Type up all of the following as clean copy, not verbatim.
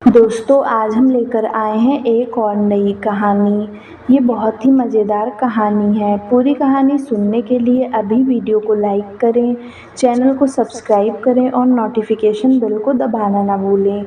दोस्तों आज हम लेकर आए हैं एक और नई कहानी। ये बहुत ही मज़ेदार कहानी है। पूरी कहानी सुनने के लिए अभी वीडियो को लाइक करें, चैनल को सब्सक्राइब करें और नोटिफिकेशन बेल को दबाना ना भूलें।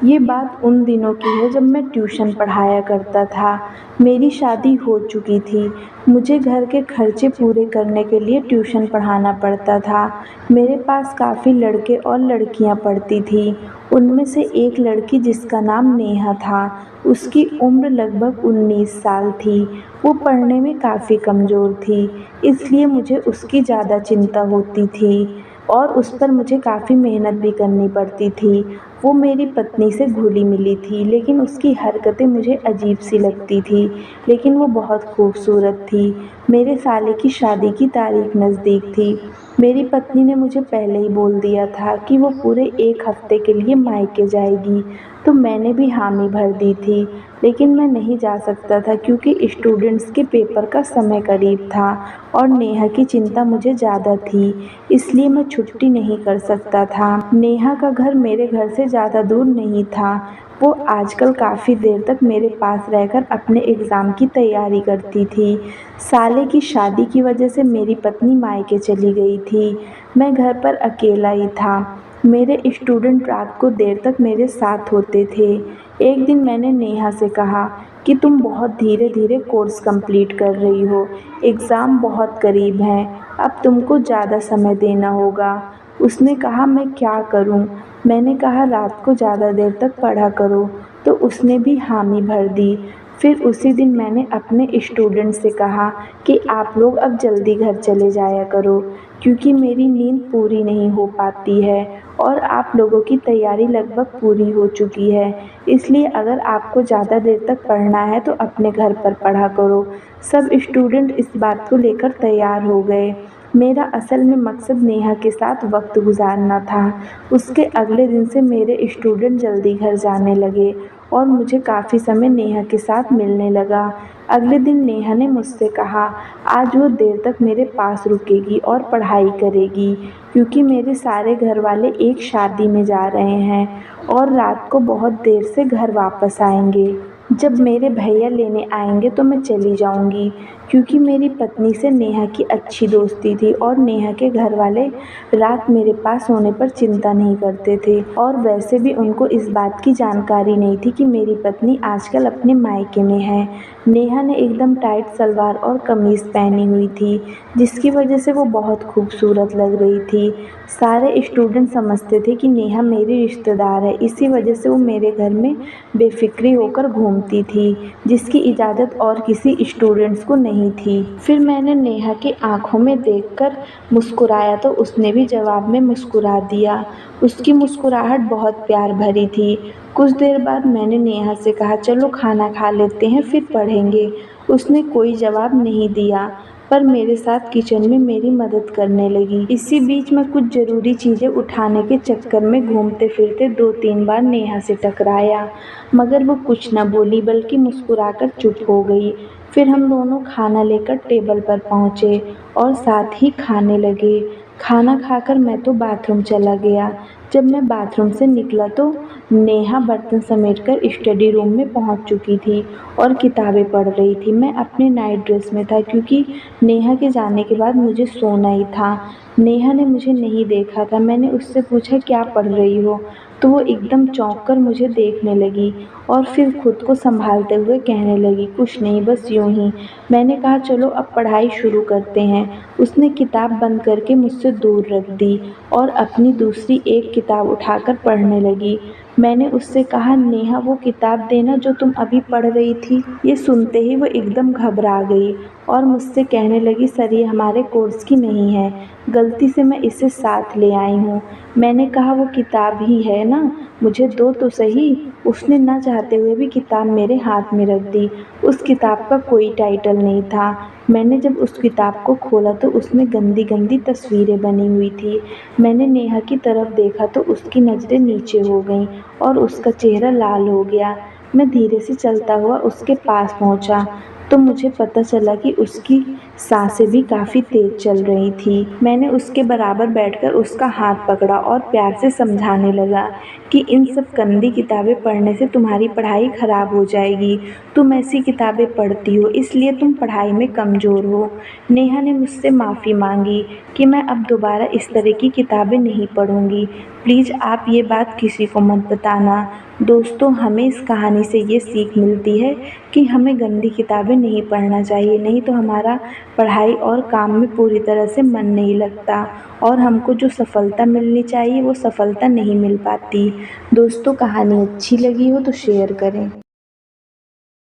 ये बात उन दिनों की है जब मैं ट्यूशन पढ़ाया करता था। मेरी शादी हो चुकी थी। मुझे घर के खर्चे पूरे करने के लिए ट्यूशन पढ़ाना पड़ता था। मेरे पास काफ़ी लड़के और लड़कियां पढ़ती थी। उनमें से एक लड़की जिसका नाम नेहा था, उसकी उम्र लगभग 19 साल थी। वो पढ़ने में काफ़ी कमज़ोर थी, इसलिए मुझे उसकी ज़्यादा चिंता होती थी और उस पर मुझे काफ़ी मेहनत भी करनी पड़ती थी। वो मेरी पत्नी से घुली-मिली थी, लेकिन उसकी हरकतें मुझे अजीब-सी लगती थी, लेकिन वो बहुत खूबसूरत थी। मेरे साले की शादी की तारीख नज़दीक थी। मेरी पत्नी ने मुझे पहले ही बोल दिया था कि वो पूरे 1 हफ्ते के लिए मायके जाएगी, तो मैंने भी हामी भर दी थी। लेकिन मैं नहीं जा सकता था क्योंकि स्टूडेंट्स के पेपर का समय करीब था और नेहा की चिंता मुझे ज़्यादा थी, इसलिए मैं छुट्टी नहीं कर सकता था। नेहा का घर मेरे घर से ज़्यादा दूर नहीं था। वो आजकल काफ़ी देर तक मेरे पास रहकर अपने एग्ज़ाम की तैयारी करती थी। साले की शादी की वजह से मेरी पत्नी मायके चली गई थी। मैं घर पर अकेला ही था। मेरे स्टूडेंट रात को देर तक मेरे साथ होते थे। एक दिन मैंने नेहा से कहा कि तुम बहुत धीरे-धीरे कोर्स कंप्लीट कर रही हो। एग्ज़ाम बहुत करीब हैं, अब तुमको ज़्यादा समय देना होगा। उसने कहा मैं क्या करूं? मैंने कहा रात को ज़्यादा देर तक पढ़ा करो, तो उसने भी हामी भर दी। फिर उसी दिन मैंने अपने स्टूडेंट से कहा कि आप लोग अब जल्दी घर चले जाया करो, क्योंकि मेरी नींद पूरी नहीं हो पाती है और आप लोगों की तैयारी लगभग पूरी हो चुकी है। इसलिए अगर आपको ज़्यादा देर तक पढ़ना है तो अपने घर पर पढ़ा करो। सब स्टूडेंट इस बात को लेकर तैयार हो गए। मेरा असल में मकसद नेहा के साथ वक्त गुजारना था। उसके अगले दिन से मेरे स्टूडेंट जल्दी घर जाने लगे और मुझे काफ़ी समय नेहा के साथ मिलने लगा। अगले दिन नेहा ने मुझसे कहा आज वो देर तक मेरे पास रुकेगी और पढ़ाई करेगी, क्योंकि मेरे सारे घर वाले एक शादी में जा रहे हैं और रात को बहुत देर से घर वापस आएंगे। जब मेरे भैया लेने आएंगे तो मैं चली जाऊंगी, क्योंकि मेरी पत्नी से नेहा की अच्छी दोस्ती थी और नेहा के घर वाले रात मेरे पास होने पर चिंता नहीं करते थे और वैसे भी उनको इस बात की जानकारी नहीं थी कि मेरी पत्नी आजकल अपने मायके में है। नेहा ने एकदम टाइट सलवार और कमीज़ पहनी हुई थी, जिसकी वजह से वो बहुत खूबसूरत लग रही थी। सारे स्टूडेंट समझते थे कि नेहा मेरी रिश्तेदार है, इसी वजह से वो मेरे घर में बेफिक्री होकर घूमती थी, जिसकी इजाज़त और किसी स्टूडेंट्स को नहीं थी। फिर मैंने नेहा की आंखों में देखकर मुस्कुराया तो उसने भी जवाब में मुस्कुरा दिया। उसकी मुस्कुराहट बहुत प्यार भरी थी। कुछ देर बाद मैंने नेहा से कहा चलो खाना खा लेते हैं फिर पढ़ेंगे। उसने कोई जवाब नहीं दिया, पर मेरे साथ किचन में मेरी मदद करने लगी। इसी बीच मैं कुछ ज़रूरी चीज़ें उठाने के चक्कर में घूमते फिरते 2-3 बार नेहा से टकराया, मगर वो कुछ न बोली बल्कि मुस्कुराकर चुप हो गई। फिर हम दोनों खाना लेकर टेबल पर पहुँचे और साथ ही खाने लगे। खाना खाकर मैं तो बाथरूम चला गया। जब मैं बाथरूम से निकला तो नेहा बर्तन समेटकर स्टडी रूम में पहुंच चुकी थी और किताबें पढ़ रही थी। मैं अपने नाइट ड्रेस में था, क्योंकि नेहा के जाने के बाद मुझे सोना ही था। नेहा ने मुझे नहीं देखा था। मैंने उससे पूछा क्या पढ़ रही हो, तो वो एकदम चौंक कर मुझे देखने लगी और फिर खुद को संभालते हुए कहने लगी कुछ नहीं, बस यूं ही। मैंने कहा चलो अब पढ़ाई शुरू करते हैं। उसने किताब बंद करके मुझसे दूर रख दी और अपनी दूसरी एक किताब उठाकर पढ़ने लगी। मैंने उससे कहा नेहा वो किताब देना जो तुम अभी पढ़ रही थी। ये सुनते ही वो एकदम घबरा गई और मुझसे कहने लगी सर ये हमारे कोर्स की नहीं है, गलती से मैं इसे साथ ले आई हूँ। मैंने कहा वो किताब ही है ना, मुझे दो तो सही। उसने न चाहते हुए भी किताब मेरे हाथ में रख दी। उस किताब का कोई टाइटल नहीं था। मैंने जब उस किताब को खोला तो उसमें गंदी गंदी तस्वीरें बनी हुई थी। मैंने नेहा की तरफ देखा तो उसकी नज़रें नीचे हो गईं और उसका चेहरा लाल हो गया। मैं धीरे से चलता हुआ उसके पास पहुंचा तो मुझे पता चला कि उसकी सांसें भी काफ़ी तेज चल रही थी। मैंने उसके बराबर बैठकर उसका हाथ पकड़ा और प्यार से समझाने लगा कि इन सब गंदी किताबें पढ़ने से तुम्हारी पढ़ाई खराब हो जाएगी। तुम ऐसी किताबें पढ़ती हो इसलिए तुम पढ़ाई में कमज़ोर हो। नेहा ने मुझसे माफ़ी मांगी कि मैं अब दोबारा इस तरह की किताबें नहीं पढ़ूंगी। प्लीज़ आप ये बात किसी को मत बताना। दोस्तों, हमें इस कहानी से ये सीख मिलती है कि हमें गंदी किताबें नहीं पढ़ना चाहिए, नहीं तो हमारा पढ़ाई और काम में पूरी तरह से मन नहीं लगता और हमको जो सफलता मिलनी चाहिए वो सफलता नहीं मिल पाती। दोस्तों, कहानी अच्छी लगी हो तो शेयर करें।